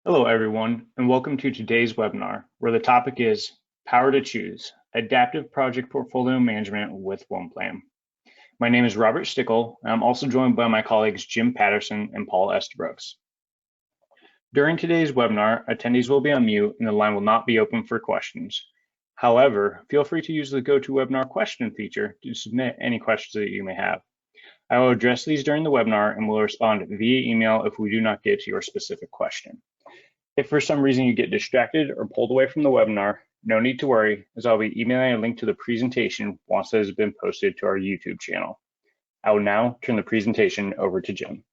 Hello, everyone, and welcome to today's webinar, where the topic is Power to Choose, Adaptive Project Portfolio Management with OnePlan. My name is Robert Stickle, and I'm also joined by my colleagues Jim Patterson and Paul Estabrooks. During today's webinar, attendees will be on mute and the line will not be open for questions. However, feel free to use the GoToWebinar question feature to submit any questions that you may have. I will address these during the webinar and will respond via email if we do not get to your specific question. If for some reason you get distracted or pulled away from the webinar, no need to worry, as I'll be emailing a link to the presentation once it has been posted to our YouTube channel. I will now turn the presentation over to Jim.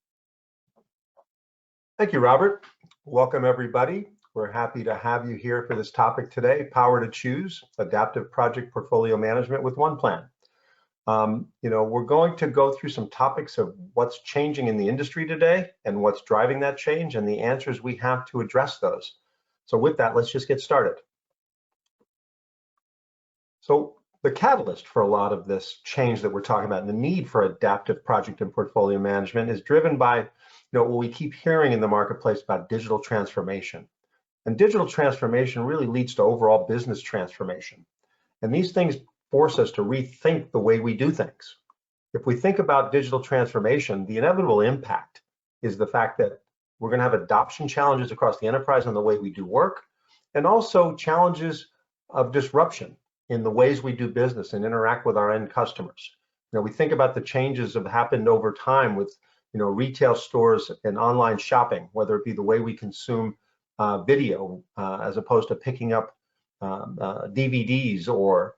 Thank you, Robert. Welcome, everybody. We're happy to have you here for this topic today, Power to Choose, Adaptive Project Portfolio Management with OnePlan. We're going to go through some topics of what's changing in the industry today and what's driving that change and the answers we have to address those. So with that, let's just get started. So the catalyst for a lot of this change that we're talking about and the need for adaptive project and portfolio management is driven by what we keep hearing in the marketplace about digital transformation. And digital transformation really leads to overall business transformation. And these things force us to rethink the way we do things. If we think about digital transformation, the inevitable impact is the fact that we're going to have adoption challenges across the enterprise on the way we do work, and also challenges of disruption in the ways we do business and interact with our end customers. We think about the changes that have happened over time with retail stores and online shopping, whether it be the way we consume video as opposed to picking up DVDs or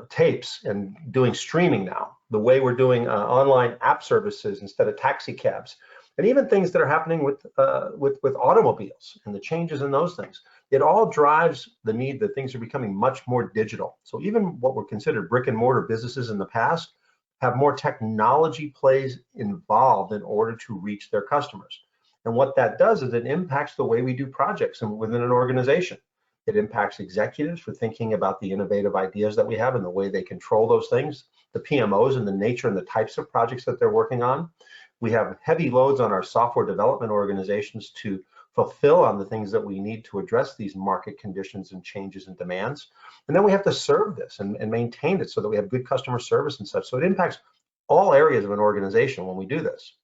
tapes and doing streaming now, the way we're doing online app services instead of taxi cabs, and even things that are happening with automobiles and the changes in those things. It all drives the need that things are becoming much more digital. So even what were considered brick and mortar businesses in the past have more technology plays involved in order to reach their customers. And what that does is it impacts the way we do projects within an organization. It impacts executives for thinking about the innovative ideas that we have and the way they control those things, the PMOs and the nature and the types of projects that they're working on. We have heavy loads on our software development organizations to fulfill on the things that we need to address these market conditions and changes and demands. And then we have to serve this and maintain it so that we have good customer service and such. So it impacts all areas of an organization when we do this.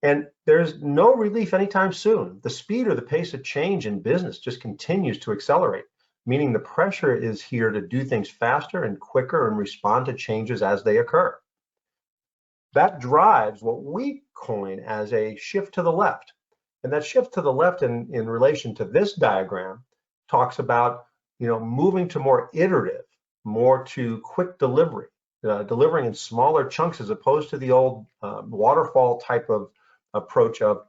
And there's no relief anytime soon. The speed or the pace of change in business just continues to accelerate, meaning the pressure is here to do things faster and quicker and respond to changes as they occur. That drives what we coin as a shift to the left. And that shift to the left in relation to this diagram talks about moving to more iterative, more to quick delivery, delivering in smaller chunks as opposed to the old waterfall type of approach of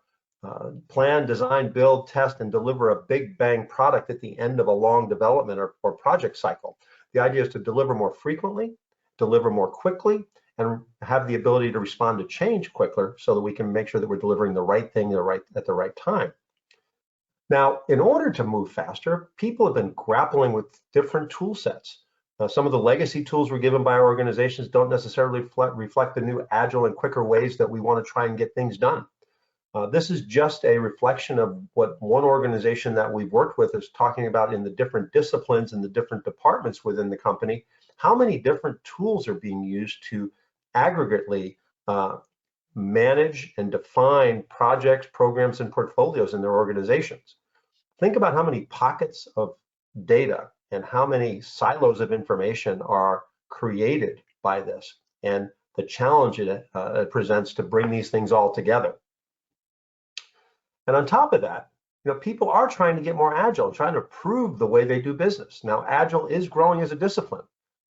plan, design, build, test, and deliver a big bang product at the end of a long development or project cycle. The idea is to deliver more frequently, deliver more quickly, and have the ability to respond to change quicker so that we can make sure that we're delivering the right thing at the right time. Now, in order to move faster, people have been grappling with different tool sets. Some of the legacy tools we're given by our organizations don't necessarily reflect the new agile and quicker ways that we want to try and get things done. This is just a reflection of what one organization that we've worked with is talking about in the different disciplines and the different departments within the company. How many different tools are being used to aggregately manage and define projects, programs, and portfolios in their organizations? Think about how many pockets of data and how many silos of information are created by this and the challenge it presents to bring these things all together. And on top of that, people are trying to get more agile, trying to improve the way they do business. Now, agile is growing as a discipline,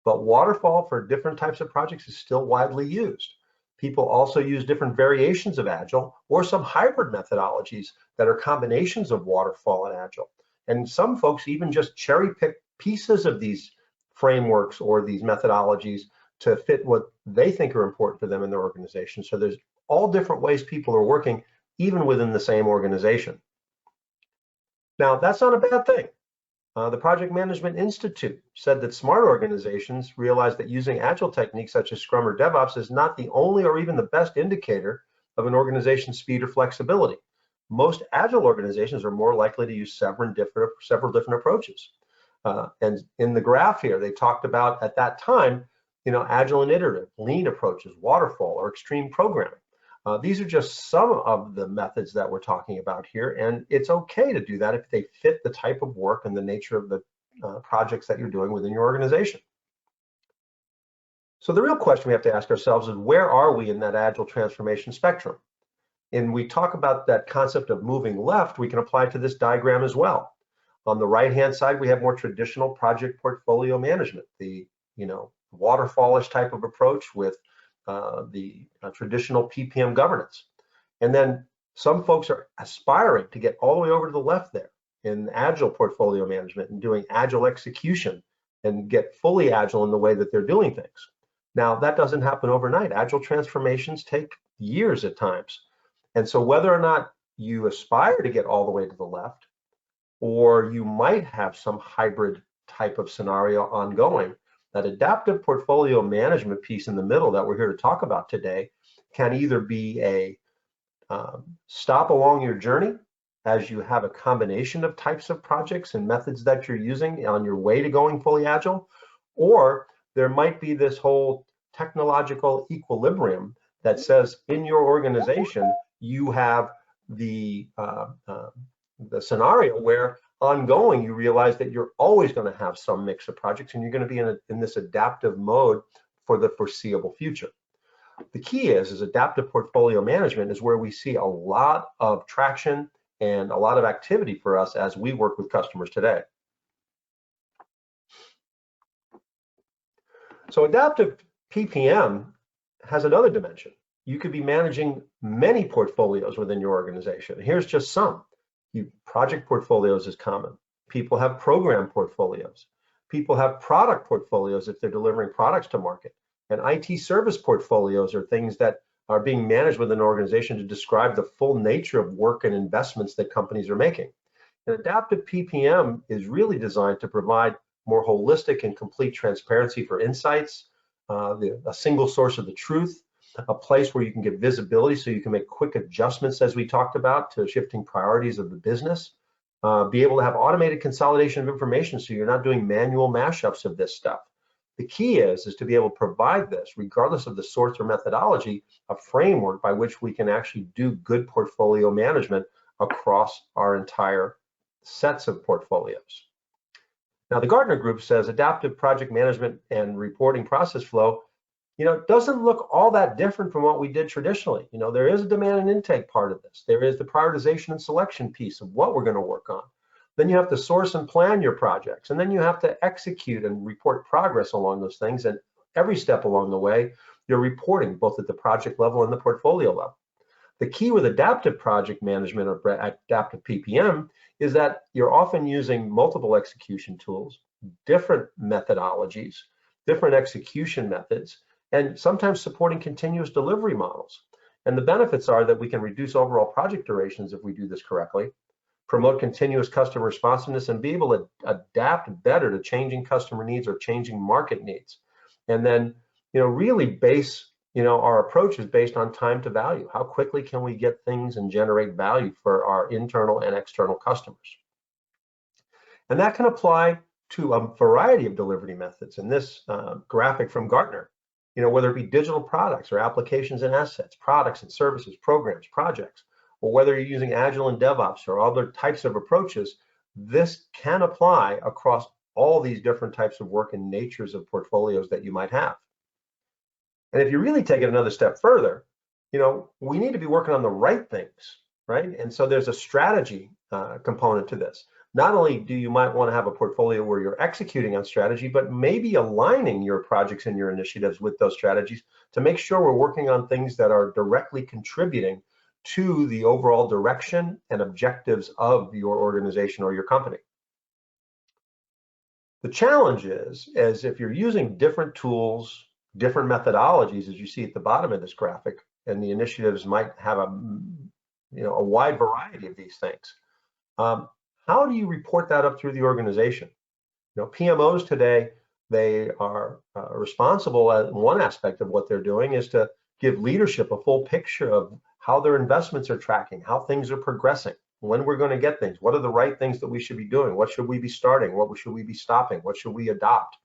but waterfall for different types of projects is still widely used. People also use different variations of agile or some hybrid methodologies that are combinations of waterfall and agile. And some folks even just cherry pick pieces of these frameworks or these methodologies to fit what they think are important for them in their organization. So there's all different ways people are working, even within the same organization. Now, that's not a bad thing. The Project Management Institute said that smart organizations realize that using agile techniques such as Scrum or DevOps is not the only or even the best indicator of an organization's speed or flexibility. most Agile organizations are more likely to use several different approaches. And in the graph here, they talked about at that time, Agile and iterative, lean approaches, waterfall, or extreme programming. These are just some of the methods that we're talking about here, and it's okay to do that if they fit the type of work and the nature of the projects that you're doing within your organization. So the real question we have to ask ourselves is, where are we in that Agile transformation spectrum? And we talk about that concept of moving left, we can apply it to this diagram as well. On the right-hand side, we have more traditional project portfolio management, the waterfallish type of approach with the traditional PPM governance. And then some folks are aspiring to get all the way over to the left there in Agile portfolio management and doing Agile execution and get fully Agile in the way that they're doing things. Now, that doesn't happen overnight. Agile transformations take years at times. And so whether or not you aspire to get all the way to the left, or you might have some hybrid type of scenario ongoing, that adaptive portfolio management piece in the middle that we're here to talk about today can either be a stop along your journey as you have a combination of types of projects and methods that you're using on your way to going fully Agile, or there might be this whole technological equilibrium that says in your organization you have the scenario where ongoing you realize that you're always going to have some mix of projects and you're going to be in this adaptive mode for the foreseeable future. The key is adaptive portfolio management is where we see a lot of traction and a lot of activity for us as we work with customers today. So adaptive PPM has another dimension. You could be managing many portfolios within your organization. Here's just some. Project portfolios is common. People have program portfolios. People have product portfolios if they're delivering products to market. And IT service portfolios are things that are being managed within an organization to describe the full nature of work and investments that companies are making. And adaptive PPM is really designed to provide more holistic and complete transparency for insights, a single source of the truth, a place where you can get visibility so you can make quick adjustments, as we talked about, to shifting priorities of the business, be able to have automated consolidation of information so you're not doing manual mashups of this stuff. The key is to be able to provide this, regardless of the source or methodology, a framework by which we can actually do good portfolio management across our entire sets of portfolios. Now, the Gartner Group says adaptive project management and reporting process flow doesn't look all that different from what we did traditionally. There is a demand and intake part of this. There is the prioritization and selection piece of what we're going to work on. Then you have to source and plan your projects, and then you have to execute and report progress along those things. And every step along the way, you're reporting both at the project level and the portfolio level. The key with adaptive project management or adaptive PPM is that you're often using multiple execution tools, different methodologies, different execution methods, and sometimes supporting continuous delivery models. And the benefits are that we can reduce overall project durations if we do this correctly, promote continuous customer responsiveness, and be able to adapt better to changing customer needs or changing market needs. And then, really base, our approach is based on time to value. How quickly can we get things and generate value for our internal and external customers? And that can apply to a variety of delivery methods. In this graphic from Gartner, whether it be digital products or applications and assets, products and services, programs, projects, or whether you're using Agile and DevOps or other types of approaches, this can apply across all these different types of work and natures of portfolios that you might have. And if you really take it another step further, we need to be working on the right things, right? And so there's a strategy component to this. Not only do you might want to have a portfolio where you're executing on strategy, but maybe aligning your projects and your initiatives with those strategies to make sure we're working on things that are directly contributing to the overall direction and objectives of your organization or your company. The challenge is if you're using different tools, different methodologies, as you see at the bottom of this graphic, and the initiatives might have a wide variety of these things. How do you report that up through the organization? PMOs today, they are responsible at one aspect of what they're doing is to give leadership a full picture of how their investments are tracking, how things are progressing, when we're going to get things, what are the right things that we should be doing, what should we be starting, what should we be stopping, what should we adopt.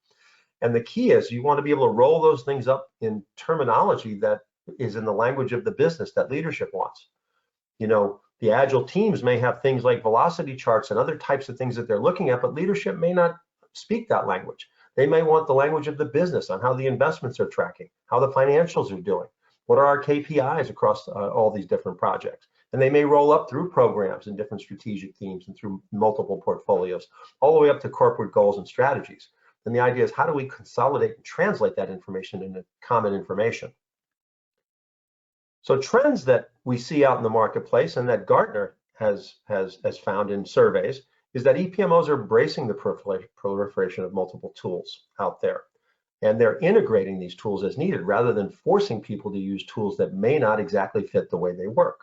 And the key is you want to be able to roll those things up in terminology that is in the language of the business that leadership wants. You know, the Agile teams may have things like velocity charts and other types of things that they're looking at, but leadership may not speak that language. They may want the language of the business on how the investments are tracking, how the financials are doing, what are our KPIs across all these different projects. And they may roll up through programs and different strategic themes and through multiple portfolios, all the way up to corporate goals and strategies. And the idea is, how do we consolidate and translate that information into common information? So trends that we see out in the marketplace and that Gartner has found in surveys is that EPMOs are embracing the proliferation of multiple tools out there. And they're integrating these tools as needed rather than forcing people to use tools that may not exactly fit the way they work.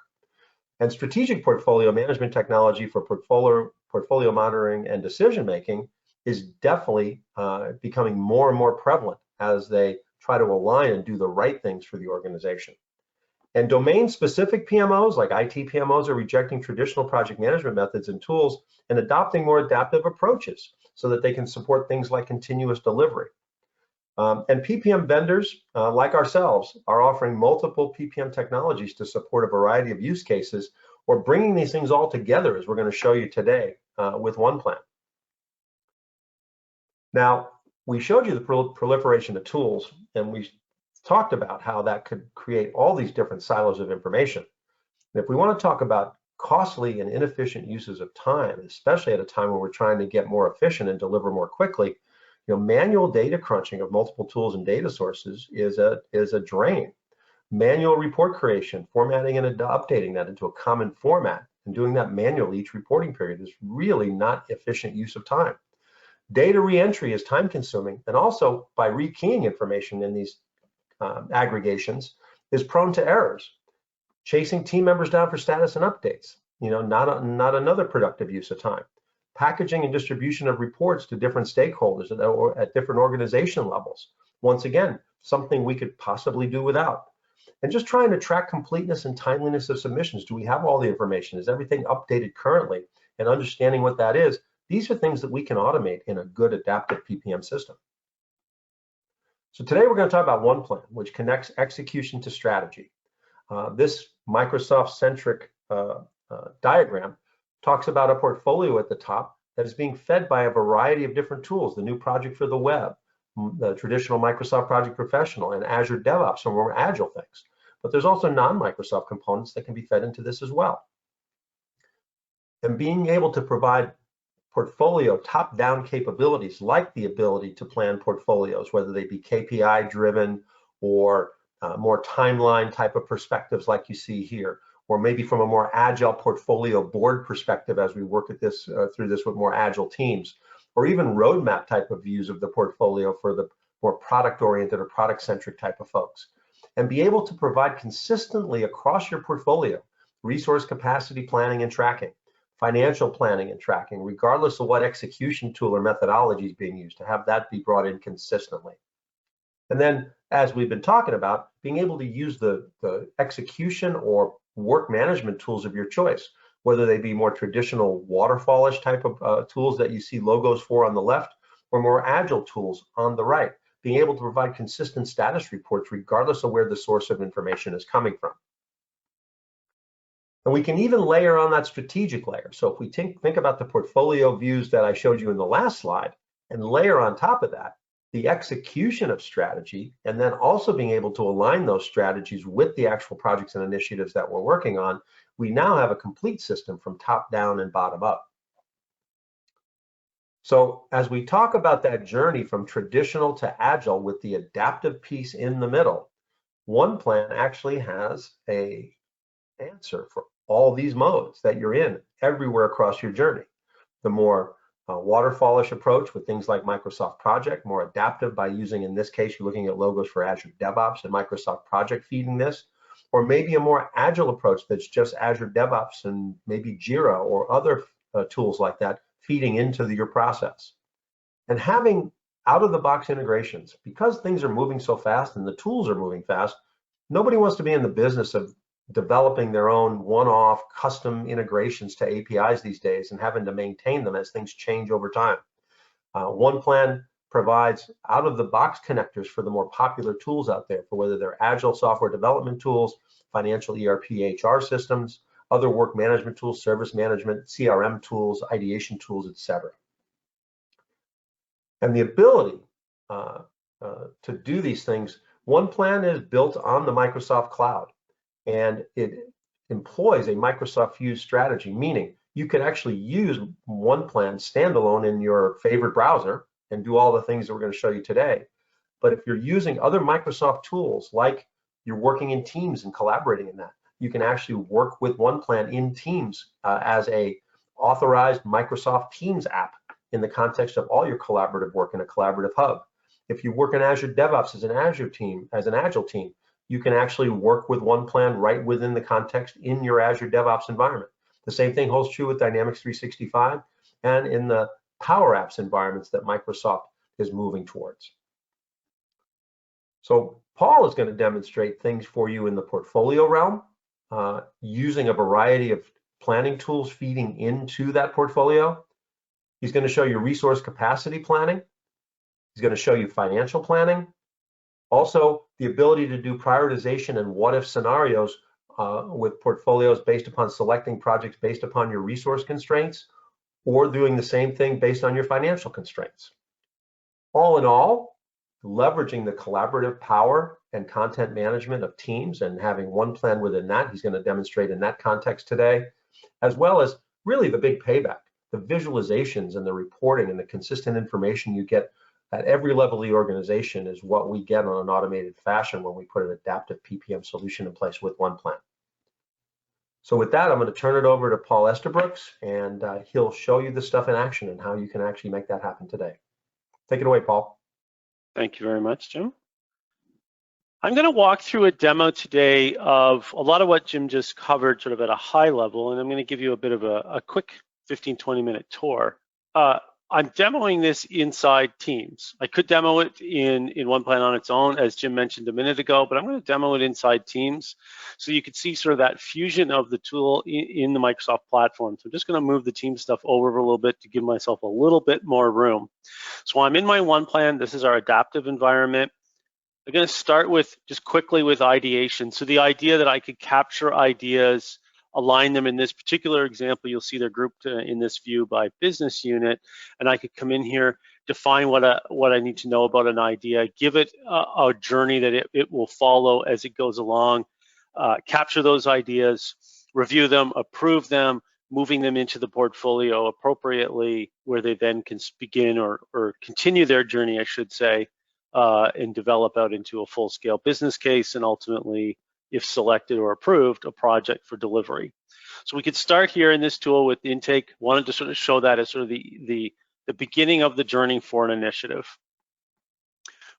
And strategic portfolio management technology for portfolio monitoring and decision making is definitely becoming more and more prevalent as they try to align and do the right things for the organization. And domain-specific PMOs, like IT PMOs, are rejecting traditional project management methods and tools and adopting more adaptive approaches so that they can support things like continuous delivery. And PPM vendors, like ourselves, are offering multiple PPM technologies to support a variety of use cases, or bringing these things all together, as we're going to show you today with OnePlan. Now, we showed you the proliferation of tools, and we talked about how that could create all these different silos of information. And if we want to talk about costly and inefficient uses of time, especially at a time when we're trying to get more efficient and deliver more quickly, you know, manual data crunching of multiple tools and data sources is a drain. Manual report creation, formatting and updating that into a common format, and doing that manually each reporting period is really not efficient use of time. Data reentry is time consuming, and also by rekeying information in these aggregations is prone to errors. Chasing team members down for status and updates, you know, not another productive use of time. Packaging and distribution of reports to different stakeholders at different organization levels. Once again, something we could possibly do without. And just trying to track completeness and timeliness of submissions. Do we have all the information? Is everything updated currently? And understanding what that is, these are things that we can automate in a good adaptive PPM system. So today we're going to talk about OnePlan, which connects execution to strategy. This Microsoft-centric diagram talks about a portfolio at the top that is being fed by a variety of different tools: the new project for the web, the traditional Microsoft Project Professional, and Azure DevOps, some more agile things. But there's also non-Microsoft components that can be fed into this as well. And being able to provide portfolio top-down capabilities, like the ability to plan portfolios, whether they be KPI driven or more timeline type of perspectives like you see here, or maybe from a more agile portfolio board perspective as we work at this through this with more agile teams, or even roadmap type of views of the portfolio for the more product-oriented or product-centric type of folks. And be able to provide consistently across your portfolio resource capacity planning and tracking, financial planning and tracking, regardless of what execution tool or methodology is being used, to have that be brought in consistently. And then, as we've been talking about, being able to use the execution or work management tools of your choice, whether they be more traditional waterfallish type of tools that you see logos for on the left, or more agile tools on the right, being able to provide consistent status reports regardless of where the source of information is coming from. And we can even layer on that strategic layer. So if we think about the portfolio views that I showed you in the last slide, and layer on top of that the execution of strategy, and then also being able to align those strategies with the actual projects and initiatives that we're working on, we now have a complete system from top down and bottom up. So as we talk about that journey from traditional to agile with the adaptive piece in the middle, OnePlan actually has an answer for all these modes that you're in everywhere across your journey. The more waterfallish approach with things like Microsoft Project, more adaptive by using, in this case, you're looking at logos for Azure DevOps and Microsoft Project feeding this, or maybe a more agile approach that's just Azure DevOps and maybe Jira or other tools like that feeding into your process. And having out-of-the-box integrations, because things are moving so fast and the tools are moving fast, nobody wants to be in the business of developing their own one-off custom integrations to APIs these days and having to maintain them as things change over time. OnePlan provides out-of-the-box connectors for the more popular tools out there, for whether they're Agile software development tools, financial ERP, HR systems, other work management tools, service management, CRM tools, ideation tools, etc. And the ability to do these things, OnePlan is built on the Microsoft cloud, and it employs a Microsoft Fuse strategy, meaning you can actually use OnePlan standalone in your favorite browser and do all the things that we're going to show you today. But if you're using other Microsoft tools, like you're working in Teams and collaborating in that, you can actually work with OnePlan in Teams as a authorized Microsoft Teams app in the context of all your collaborative work in a collaborative hub. If you work in Azure DevOps as an Azure team, as an Agile team, you can actually work with OnePlan right within the context in your Azure DevOps environment. The same thing holds true with Dynamics 365 and in the Power Apps environments that Microsoft is moving towards. So Paul is going to demonstrate things for you in the portfolio realm, using a variety of planning tools feeding into that portfolio. He's going to show you resource capacity planning. He's going to show you financial planning. Also, the ability to do prioritization and what-if scenarios with portfolios based upon selecting projects based upon your resource constraints, or doing the same thing based on your financial constraints. All in all, leveraging the collaborative power and content management of teams and having OnePlan within that, he's going to demonstrate in that context today, as well as really the big payback, the visualizations and the reporting and the consistent information you get at every level of the organization is what we get on an automated fashion when we put an adaptive PPM solution in place with OnePlan. So with that, I'm going to turn it over to Paul Estabrooks, and he'll show you the stuff in action and how you can actually make that happen today. Take it away, Paul. Thank you very much, Jim. I'm going to walk through a demo today of a lot of what Jim just covered sort of at a high level, and I'm going to give you a bit of a quick 15-20-minute tour. I'm demoing this inside Teams. I could demo it in OnePlan on its own, as Jim mentioned a minute ago, but I'm going to demo it inside Teams so you can see sort of that fusion of the tool in the Microsoft platform. So I'm just going to move the Teams stuff over a little bit to give myself a little bit more room. So I'm in my OnePlan. This is our adaptive environment. I'm going to start with just quickly with ideation. So the idea that I could capture ideas, align them in this particular example, you'll see they're grouped in this view by business unit, and I could come in here, define what I need to know about an idea, give it a journey that it will follow as it goes along, capture those ideas, review them, approve them, moving them into the portfolio appropriately, where they then can begin or continue their journey, I should say, and develop out into a full-scale business case, and ultimately, if selected or approved, a project for delivery. So we could start here in this tool with intake. Wanted to sort of show that as sort of the beginning of the journey for an initiative.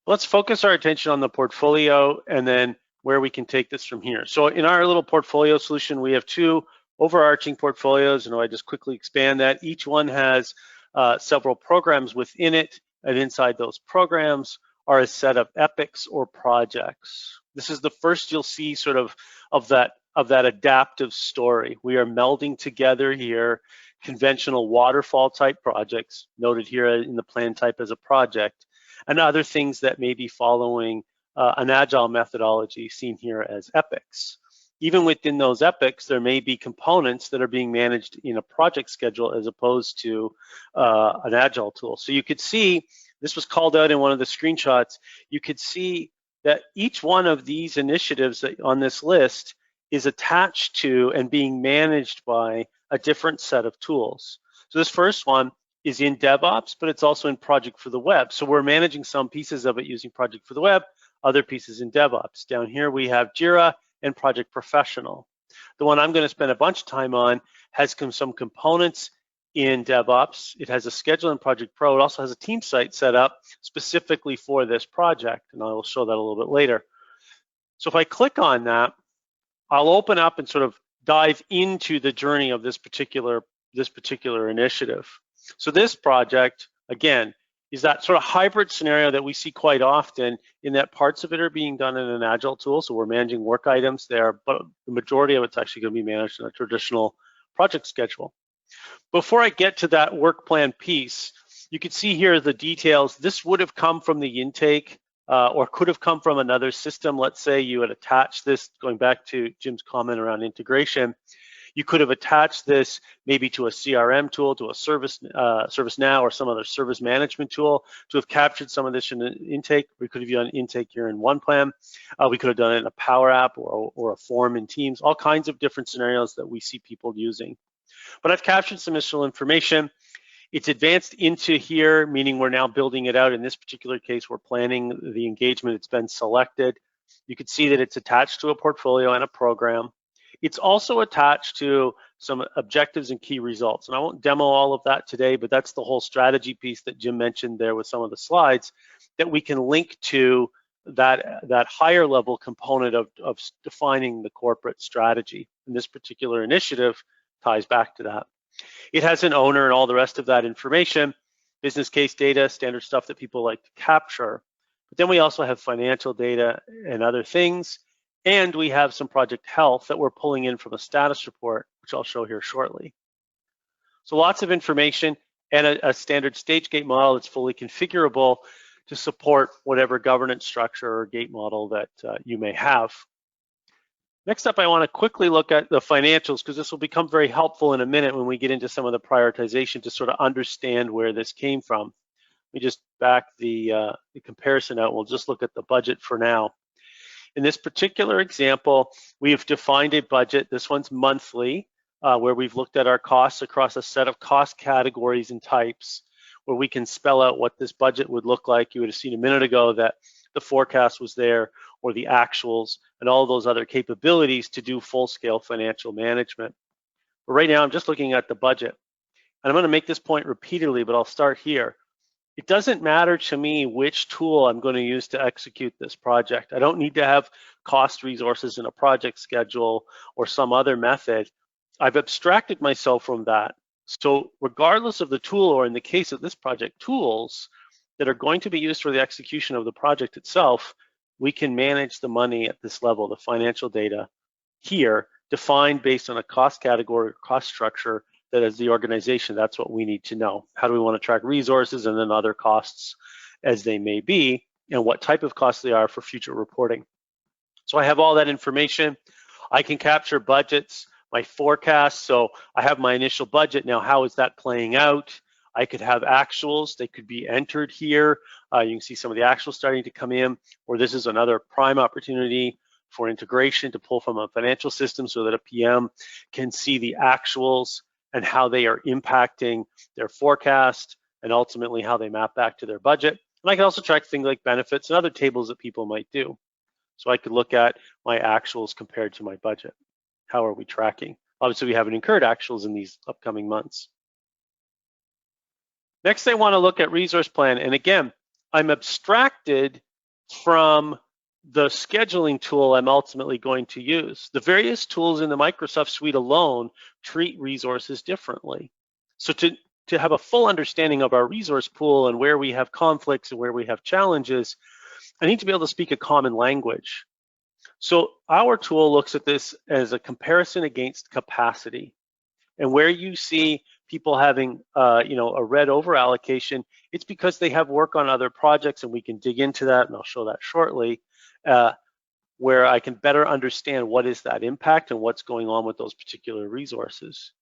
Let's focus our attention on the portfolio and then where we can take this from here. So in our little portfolio solution, we have two overarching portfolios, and I just quickly expand that. Each one has several programs within it, and inside those programs are a set of epics or projects. This is the first you'll see sort of that adaptive story. We are melding together here conventional waterfall type projects, noted here in the plan type as a project, and other things that may be following an agile methodology seen here as epics. Even within those epics, there may be components that are being managed in a project schedule as opposed to an agile tool. So you could see, this was called out in one of the screenshots, you could see that each one of these initiatives on this list is attached to and being managed by a different set of tools. So this first one is in DevOps, but it's also in Project for the Web. So we're managing some pieces of it using Project for the Web, other pieces in DevOps. Down here we have Jira and Project Professional. The one I'm going to spend a bunch of time on has some components in DevOps. It has a schedule in Project Pro. It also has a team site set up specifically for this project, and I will show that a little bit later. So if I click on that, I'll open up and sort of dive into the journey of this particular initiative. So this project, again, is that sort of hybrid scenario that we see quite often, in that parts of it are being done in an Agile tool, so we're managing work items there, but the majority of it's actually going to be managed in a traditional project schedule. Before I get to that work plan piece, you can see here the details. This would have come from the intake or could have come from another system. Let's say you had attached this, going back to Jim's comment around integration, you could have attached this maybe to a CRM tool, to a ServiceNow or some other service management tool to have captured some of this in an intake. We could have done intake here in OnePlan. We could have done it in a Power App or a form in Teams, all kinds of different scenarios that we see people using. But I've captured some initial information. It's advanced into here, meaning we're now building it out. In this particular case, we're planning the engagement. It's been selected. You can see that it's attached to a portfolio and a program. It's also attached to some objectives and key results. And I won't demo all of that today, but that's the whole strategy piece that Jim mentioned there with some of the slides that we can link to that higher level component of defining the corporate strategy. And this particular initiative ties back to that. It has an owner and all the rest of that information, business case data, standard stuff that people like to capture. But then we also have financial data and other things. And we have some project health that we're pulling in from a status report, which I'll show here shortly. So lots of information and a standard stage gate model that's fully configurable to support whatever governance structure or gate model that you may have. Next up, I want to quickly look at the financials, because this will become very helpful in a minute when we get into some of the prioritization to sort of understand where this came from. Let me just back the comparison out. We'll just look at the budget for now. In this particular example, we've defined a budget. This one's monthly, where we've looked at our costs across a set of cost categories and types, where we can spell out what this budget would look like. You would have seen a minute ago that the forecast was there, or the actuals, and all those other capabilities to do full-scale financial management. But right now, I'm just looking at the budget. And I'm going to make this point repeatedly, but I'll start here. It doesn't matter to me which tool I'm going to use to execute this project. I don't need to have cost resources in a project schedule or some other method. I've abstracted myself from that. So regardless of the tool, or in the case of this project, tools that are going to be used for the execution of the project itself, we can manage the money at this level, the financial data here, defined based on a cost category or cost structure that as the organization, that's what we need to know. How do we want to track resources and then other costs as they may be, and what type of costs they are for future reporting. So I have all that information. I can capture budgets, my forecast. So I have my initial budget. Now, how is that playing out? I could have actuals. They could be entered here. You can see some of the actuals starting to come in, or this is another prime opportunity for integration to pull from a financial system so that a PM can see the actuals and how they are impacting their forecast and ultimately how they map back to their budget. And I can also track things like benefits and other tables that people might do. So I could look at my actuals compared to my budget. How are we tracking? Obviously, we haven't incurred actuals in these upcoming months. Next, I want to look at resource plan. And again, I'm abstracted from the scheduling tool I'm ultimately going to use. The various tools in the Microsoft suite alone treat resources differently. So to have a full understanding of our resource pool and where we have conflicts and where we have challenges, I need to be able to speak a common language. So our tool looks at this as a comparison against capacity. And where you see people having a red over allocation, it's because they have work on other projects, and we can dig into that, and I'll show that shortly, where I can better understand what is that impact and what's going on with those particular resources.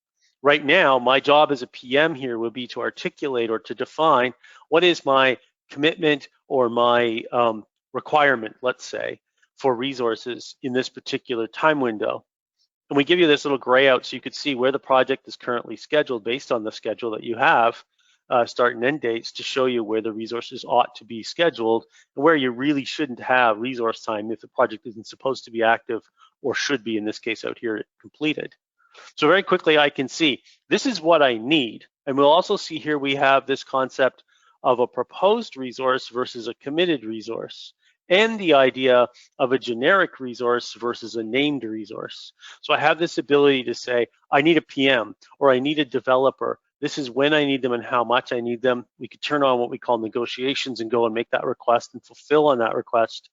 Right now, my job as a PM here would be to articulate or to define what is my commitment or my requirement, let's say, for resources in this particular time window. And we give you this little gray out so you could see where the project is currently scheduled based on the schedule that you have, start and end dates, to show you where the resources ought to be scheduled and where you really shouldn't have resource time if the project isn't supposed to be active or should be, in this case out here, completed. So very quickly I can see this is what I need. And we'll also see here we have this concept of a proposed resource versus a committed resource. and the idea of a generic resource versus a named resource. So I have this ability to say, I need a PM or I need a developer. This is when I need them and how much I need them. We could turn on what we call negotiations and go and make that request and fulfill on that request.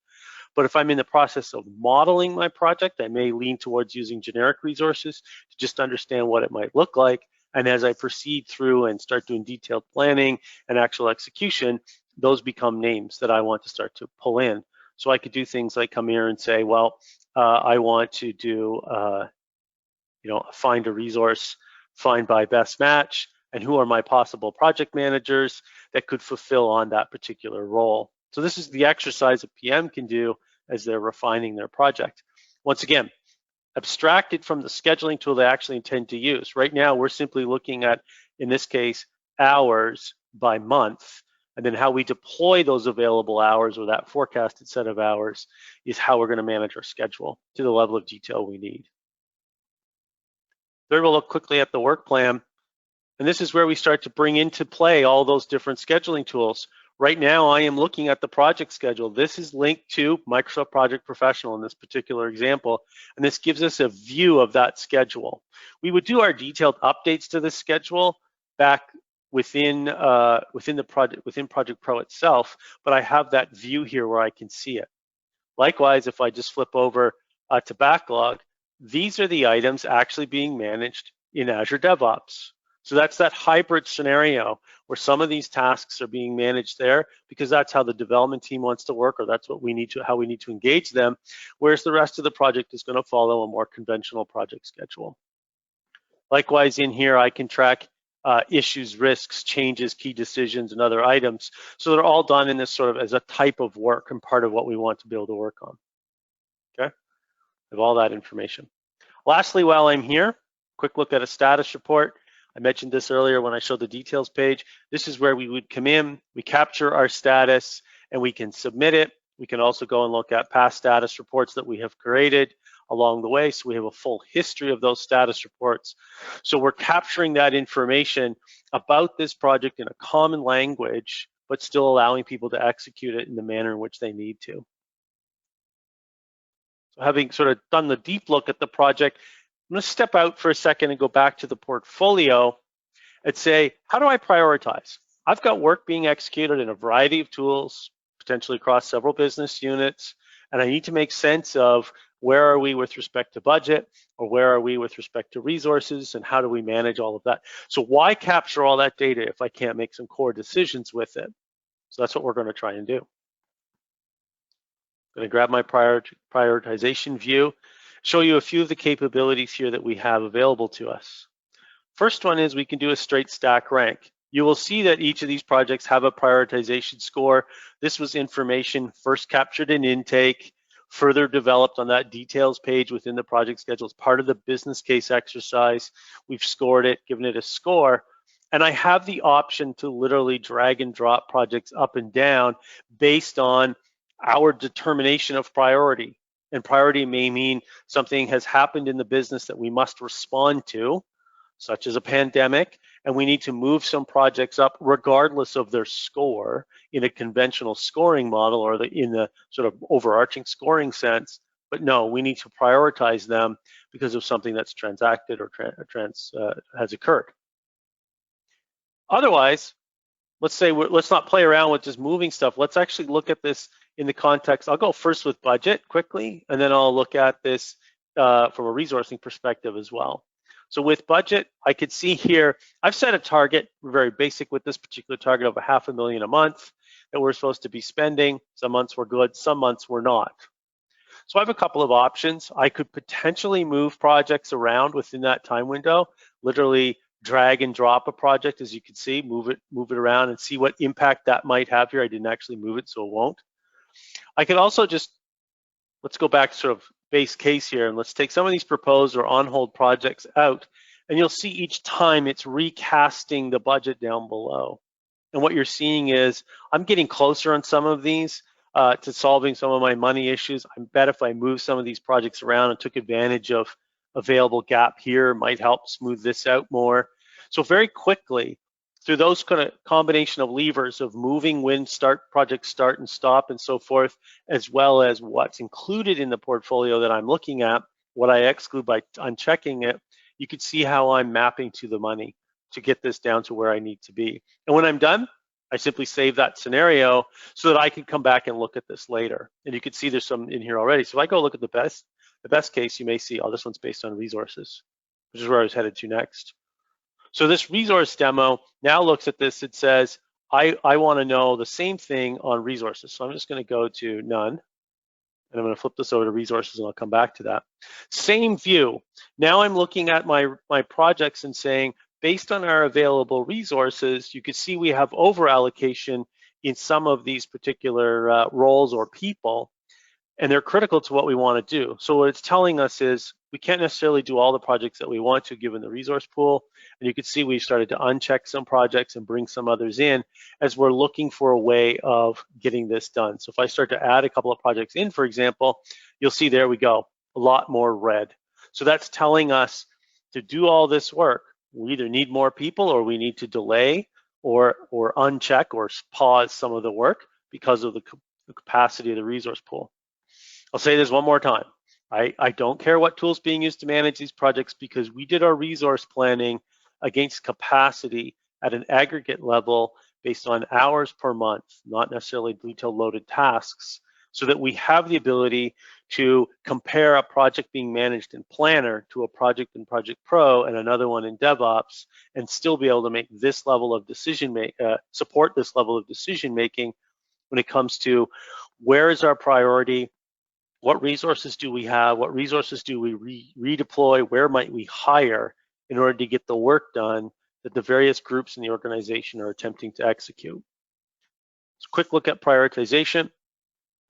But if I'm in the process of modeling my project, I may lean towards using generic resources to just understand what it might look like. And as I proceed through and start doing detailed planning and actual execution, those become names that I want to start to pull in. So I could do things like come here and say, well, I want to do, find a resource, find by best match, and who are my possible project managers that could fulfill on that particular role. So this is the exercise a PM can do as they're refining their project. Once again, abstracted from the scheduling tool they actually intend to use. Right now, we're simply looking at, in this case, hours by month, and then how we deploy those available hours or that forecasted set of hours is how we're going to manage our schedule to the level of detail we need. Third, we'll look quickly at the work plan. And this is where we start to bring into play all those different scheduling tools. Right now, I am looking at the project schedule. This is linked to Microsoft Project Professional in this particular example, and this gives us a view of that schedule. We would do our detailed updates to this schedule back within Project Pro itself, but I have that view here where I can see it. Likewise, if I just flip over to backlog, these are the items actually being managed in Azure DevOps. So that's that hybrid scenario where some of these tasks are being managed there because that's how the development team wants to work, or that's what we need to, how we need to engage them, whereas the rest of the project is going to follow a more conventional project schedule. Likewise, in here, I can track issues, risks, changes, key decisions, and other items. So they're all done in this sort of as a type of work and part of what we want to be able to work on. Okay, I have all that information. Lastly, while I'm here, quick look at a status report. I mentioned this earlier when I showed the details page. This is where we would come in, we capture our status, and we can submit it. We can also go and look at past status reports that we have created along the way. So we have a full history of those status reports. So we're capturing that information about this project in a common language, but still allowing people to execute it in the manner in which they need to. So having sort of done the deep look at the project, I'm going to step out for a second and go back to the portfolio and say, how do I prioritize? I've got work being executed in a variety of tools, potentially across several business units, and I need to make sense of where are we with respect to budget, or where are we with respect to resources, and how do we manage all of that? So why capture all that data if I can't make some core decisions with it? So that's what we're going to try and do. I'm going to grab my prioritization view, show you a few of the capabilities here that we have available to us. First one is we can do a straight stack rank. You will see that each of these projects have a prioritization score. This was information first captured in intake, further developed on that details page within the project schedule as part of the business case exercise. We've scored it, given it a score, and I have the option to literally drag and drop projects up and down based on our determination of priority. And priority may mean something has happened in the business that we must respond to, such as a pandemic, and we need to move some projects up regardless of their score in a conventional scoring model or in the sort of overarching scoring sense. But no, we need to prioritize them because of something that's transacted or has occurred. Otherwise, let's say let's not play around with just moving stuff. Let's actually look at this in the context. I'll go first with budget quickly, and then I'll look at this from a resourcing perspective as well. So with budget, I could see here, I've set a target, very basic with this particular target of $500,000 a month that we're supposed to be spending. Some months were good, some months were not. So I have a couple of options. I could potentially move projects around within that time window, literally drag and drop a project, as you can see, move it around and see what impact that might have here. I didn't actually move it, so it won't. I could also just, let's go back to sort of base case here, and let's take some of these proposed or on hold projects out, and you'll see each time it's recasting the budget down below. And what you're seeing is I'm getting closer on some of these to solving some of my money issues. I bet if I move some of these projects around and took advantage of available gap here, might help smooth this out more. So very quickly, through those kind of combination of levers of moving when projects start and stop and so forth, as well as what's included in the portfolio that I'm looking at, what I exclude by unchecking it, you can see how I'm mapping to the money to get this down to where I need to be. And when I'm done, I simply save that scenario so that I can come back and look at this later. And you can see there's some in here already. So if I go look at the best case, you may see, oh, this one's based on resources, which is where I was headed to next. So this resource demo now looks at this. It says, I want to know the same thing on resources. So I'm just going to go to none. And I'm going to flip this over to resources, and I'll come back to that. Same view. Now I'm looking at my projects and saying, based on our available resources, you can see we have over allocation in some of these particular roles or people, and they're critical to what we want to do. So what it's telling us is we can't necessarily do all the projects that we want to given the resource pool. And you can see we've started to uncheck some projects and bring some others in as we're looking for a way of getting this done. So if I start to add a couple of projects in, for example, you'll see there we go, a lot more red. So that's telling us to do all this work, we either need more people or we need to delay or uncheck or pause some of the work because of the capacity of the resource pool. I'll say this one more time. I don't care what tool's being used to manage these projects because we did our resource planning against capacity at an aggregate level based on hours per month, not necessarily detailed loaded tasks, so that we have the ability to compare a project being managed in Planner to a project in Project Pro and another one in DevOps, and still be able to make this level of support this level of decision making when it comes to where is our priority, what resources do we have, what resources do we redeploy, where might we hire in order to get the work done that the various groups in the organization are attempting to execute. So quick look at prioritization.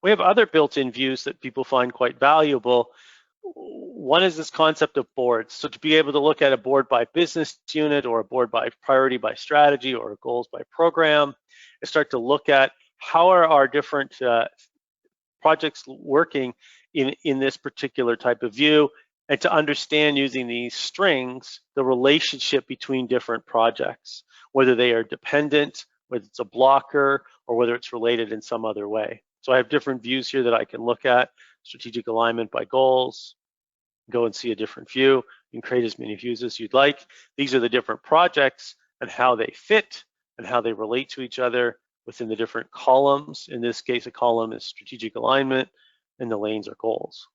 We have other built-in views that people find quite valuable. One is this concept of boards. So to be able to look at a board by business unit or a board by priority by strategy or goals by program, and start to look at how are our different projects working in this particular type of view, and to understand using these strings, the relationship between different projects, whether they are dependent, whether it's a blocker, or whether it's related in some other way. So I have different views here that I can look at. Strategic alignment by goals, go and see a different view. You can create as many views as you'd like. These are the different projects and how they fit and how they relate to each other within the different columns. In this case, a column is strategic alignment and the lanes are goals.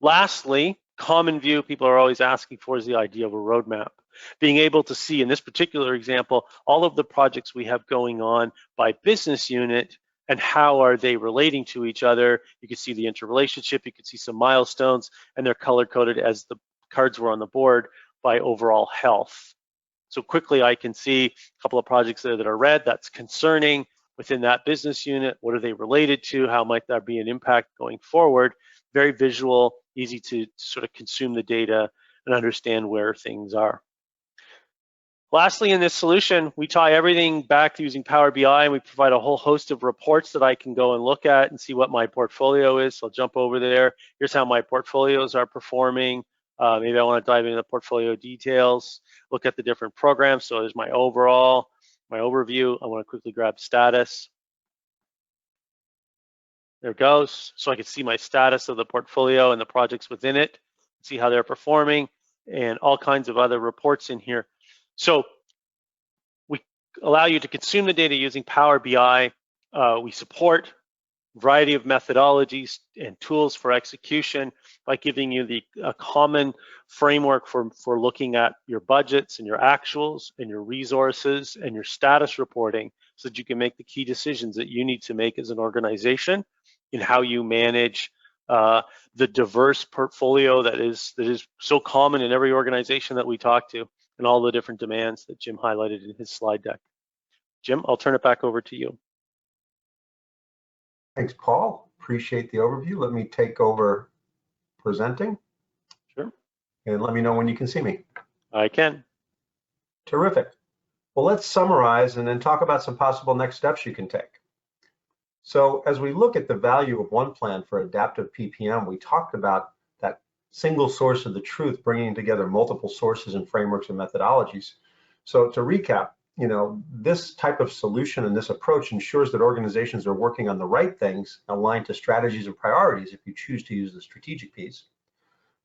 Lastly, common view people are always asking for is the idea of a roadmap. Being able to see, in this particular example, all of the projects we have going on by business unit and how are they relating to each other. You can see the interrelationship, you can see some milestones, and they're color-coded as the cards were on the board by overall health. So quickly I can see a couple of projects there that are red. That's concerning within that business unit. What are they related to? How might that be an impact going forward? Very visual, easy to sort of consume the data and understand where things are. Lastly, in this solution, we tie everything back to using Power BI, and we provide a whole host of reports that I can go and look at and see what my portfolio is. So I'll jump over there. Here's how my portfolios are performing. Maybe I want to dive into the portfolio details, look at the different programs. So there's my overall, my overview. I want to quickly grab status. There it goes. So I can see my status of the portfolio and the projects within it, see how they're performing, and all kinds of other reports in here. So we allow you to consume the data using Power BI. We support a variety of methodologies and tools for execution by giving you a common framework for looking at your budgets and your actuals and your resources and your status reporting so that you can make the key decisions that you need to make as an organization in how you manage the diverse portfolio that is so common in every organization that we talk to, and all the different demands that Jim highlighted in his slide deck. Jim, I'll turn it back over to you. Thanks, Paul. Appreciate the overview. Let me take over presenting. Sure. And let me know when you can see me. I can. Terrific. Well, let's summarize and then talk about some possible next steps you can take. So as we look at the value of OnePlan for Adaptive PPM, we talked about that single source of the truth, bringing together multiple sources and frameworks and methodologies. So to recap, this type of solution and this approach ensures that organizations are working on the right things aligned to strategies and priorities if you choose to use the strategic piece.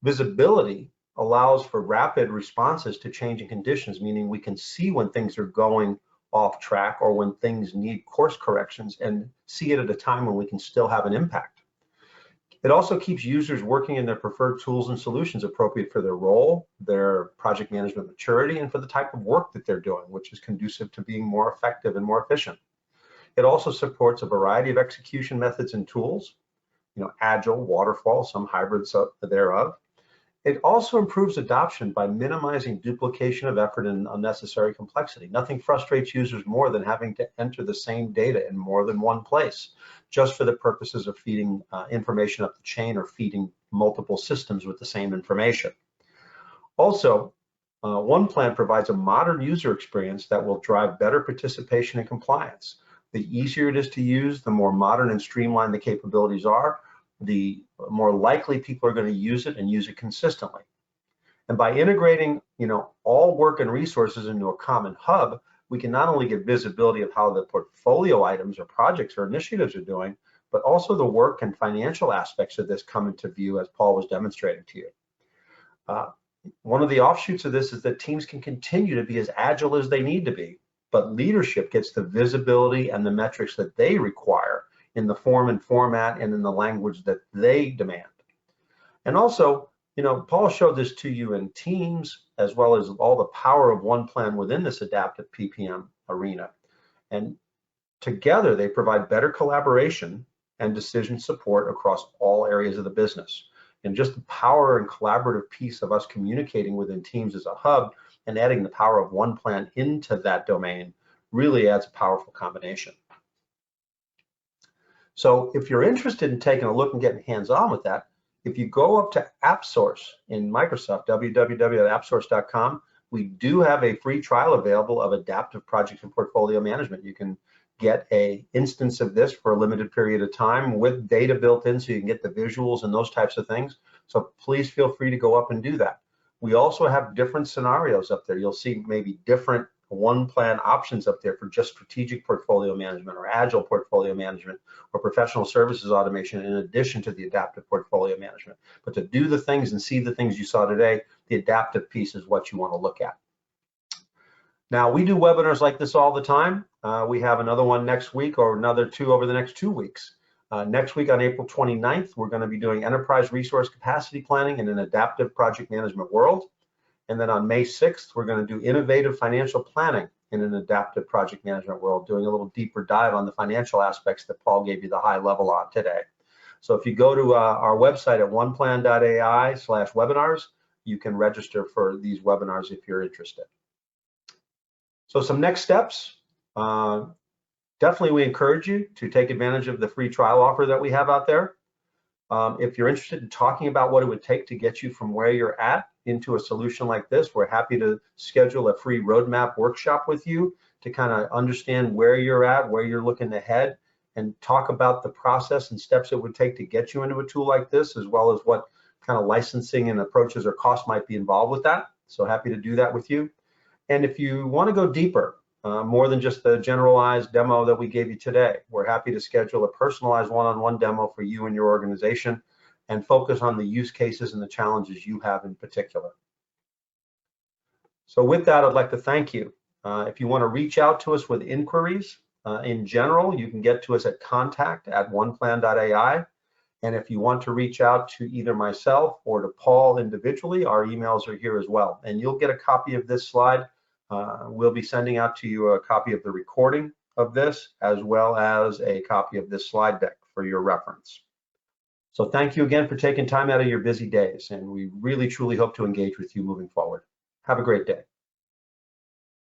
Visibility allows for rapid responses to changing conditions, meaning we can see when things are going off track or when things need course corrections and see it at a time when we can still have an impact. It also keeps users working in their preferred tools and solutions appropriate for their role, their project management maturity, and for the type of work that they're doing, which is conducive to being more effective and more efficient. It also supports a variety of execution methods and tools, Agile, waterfall, some hybrids thereof. It also improves adoption by minimizing duplication of effort and unnecessary complexity. Nothing frustrates users more than having to enter the same data in more than one place, just for the purposes of feeding information up the chain or feeding multiple systems with the same information. Also, OnePlan provides a modern user experience that will drive better participation and compliance. The easier it is to use, the more modern and streamlined the capabilities are, the more likely people are going to use it and use it consistently. And by integrating, all work and resources into a common hub, we can not only get visibility of how the portfolio items or projects or initiatives are doing, but also the work and financial aspects of this come into view, as Paul was demonstrating to you. One of the offshoots of this is that teams can continue to be as agile as they need to be, but leadership gets the visibility and the metrics that they require in the form and format and in the language that they demand. And also, Paul showed this to you in Teams, as well as all the power of OnePlan within this adaptive PPM arena. And together, they provide better collaboration and decision support across all areas of the business. And just the power and collaborative piece of us communicating within Teams as a hub and adding the power of OnePlan into that domain really adds a powerful combination. So if you're interested in taking a look and getting hands-on with that, if you go up to AppSource in Microsoft, www.appsource.com, we do have a free trial available of Adaptive Project and Portfolio Management. You can get an instance of this for a limited period of time with data built in so you can get the visuals and those types of things. So please feel free to go up and do that. We also have different scenarios up there. You'll see maybe different OnePlan options up there for just strategic portfolio management or agile portfolio management or professional services automation in addition to the adaptive portfolio management. But to do the things and see the things you saw today, the adaptive piece is what you want to look at. Now, we do webinars like this all the time. We have another one next week or another two over the next 2 weeks. Next week on April 29th, we're going to be doing enterprise resource capacity planning in an adaptive project management world. And then on May 6th, we're going to do innovative financial planning in an adaptive project management world, doing a little deeper dive on the financial aspects that Paul gave you the high level on today. So if you go to our website at oneplan.ai/webinars, you can register for these webinars if you're interested. So some next steps. Definitely we encourage you to take advantage of the free trial offer that we have out there. If you're interested in talking about what it would take to get you from where you're at into a solution like this, we're happy to schedule a free roadmap workshop with you to kind of understand where you're at, where you're looking ahead, and talk about the process and steps it would take to get you into a tool like this, as well as what kind of licensing and approaches or costs might be involved with that. So happy to do that with you. And if you want to go deeper, more than just the generalized demo that we gave you today, we're happy to schedule a personalized one-on-one demo for you and your organization and focus on the use cases and the challenges you have in particular. So with that, I'd like to thank you. If you want to reach out to us with inquiries in general, you can get to us at contact@oneplan.ai. And if you want to reach out to either myself or to Paul individually, our emails are here as well. And you'll get a copy of this slide. We'll be sending out to you a copy of the recording of this, as well as a copy of this slide deck for your reference. So thank you again for taking time out of your busy days, and we really truly hope to engage with you moving forward. Have a great day.